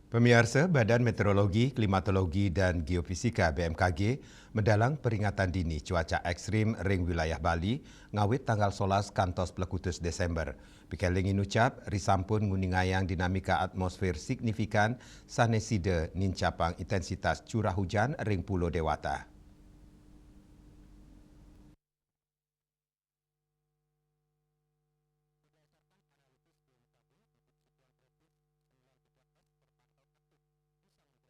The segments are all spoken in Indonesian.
Pemirsa, Badan Meteorologi, Klimatologi dan Geofisika BMKG mendalang peringatan dini cuaca ekstrim ring wilayah Bali ngawit tanggal 11 kantos Plekutus Desember. Pikelingin ucap, risampun nguningayang dinamika atmosfer signifikan saneside nincapang intensitas curah hujan ring Pulau Dewata.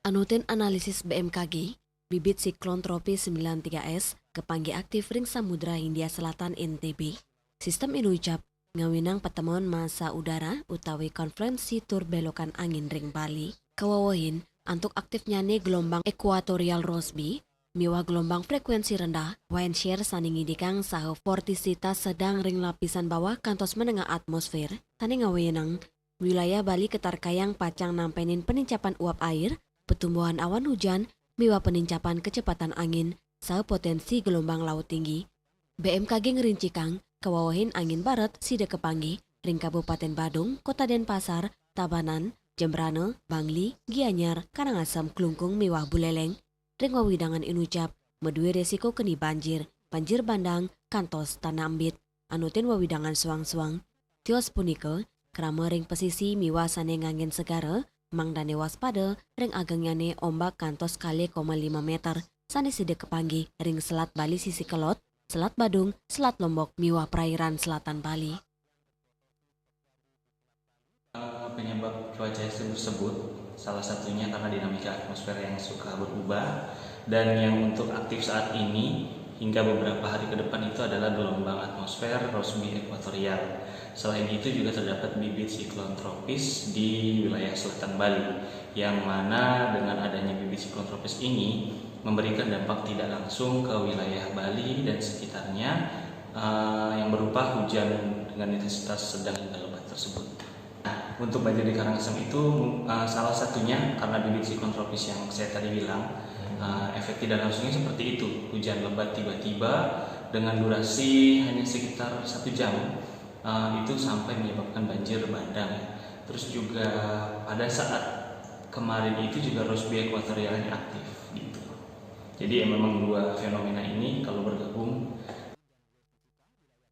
Anutin analisis BMKG, bibit siklon tropis 93S kepanggih aktif ring Samudra Hindia Selatan NTB. Sistem inucap ngawinang pertemuan massa udara utawi konferensi tur belokan angin ring Bali. Kawawahin antuk aktifnya gelombang ekuatorial Rossby, miwa gelombang frekuensi rendah, wind shear saningi dikang saha vortisitas sedang ring lapisan bawah kantos menengah atmosfer. Tani ngawinang wilayah Bali ketarkayang pacang nampenin penincapan uap air, pertumbuhan awan hujan, miwa penincapan kecepatan angin, saha potensi gelombang laut tinggi. BMKG ngerincikang kawawahin angin barat sida kepanggih, ring Kabupaten Badung, Kota Denpasar, Tabanan, Jembrane, Bangli, Gianyar, Karangasem, Klungkung, miwah Buleleng. Ring wawidangan inucap, medue resiko keni banjir bandang, kantos tanah ambit, anutin wawidangan suang-suang. Tios punike, krama ring pesisi miwa sane ngangin segara, mangdane waspada ring agengyane ombak kantos kali 5 meter sane side kepanggih ring Selat Bali sisi Kelot, Selat Badung, Selat Lombok miwah perairan selatan Bali. Penyebab cuaca ekstrim tersebut salah satunya karena dinamika atmosfer yang suka berubah, dan yang untuk aktif saat ini hingga beberapa hari ke depan itu adalah gelombang atmosfer Rossby ekuatorial. Selain itu juga terdapat bibit siklon tropis di wilayah selatan Bali, yang mana dengan adanya bibit siklon tropis ini memberikan dampak tidak langsung ke wilayah Bali dan sekitarnya yang berupa hujan dengan intensitas sedang hingga lebat tersebut. Untuk banjir di Karangasem itu salah satunya karena bibit siklon tropis yang saya tadi bilang. Efek tidak langsungnya seperti itu, hujan lebat tiba-tiba dengan durasi hanya sekitar 1 jam itu sampai menyebabkan banjir bandang. Terus juga pada saat kemarin itu juga Rossby ekuatorialnya aktif gitu. Jadi memang dua fenomena ini kalau bergabung.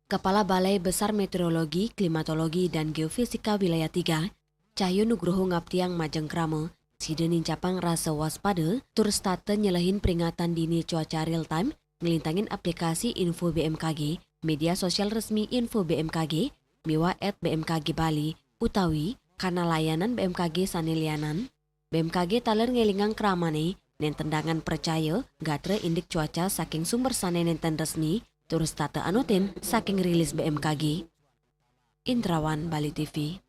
Kepala Balai Besar Meteorologi, Klimatologi dan Geofisika Wilayah 3, Cahyo Nugroho Ngaptiang Majengkramo, sida nincapang rasa waspada, tur state nyelehin peringatan dini cuaca real time, ngelintangin aplikasi Info BMKG, media sosial resmi Info BMKG, miwa @BMKG Bali, utawi karena layanan BMKG sanelianan. BMKG taler ngelingang kramane, nen tendangan percaya, gatre indik cuaca saking sumber sane nenten resmi, tur state anutin saking rilis BMKG. Indrawan, Bali TV.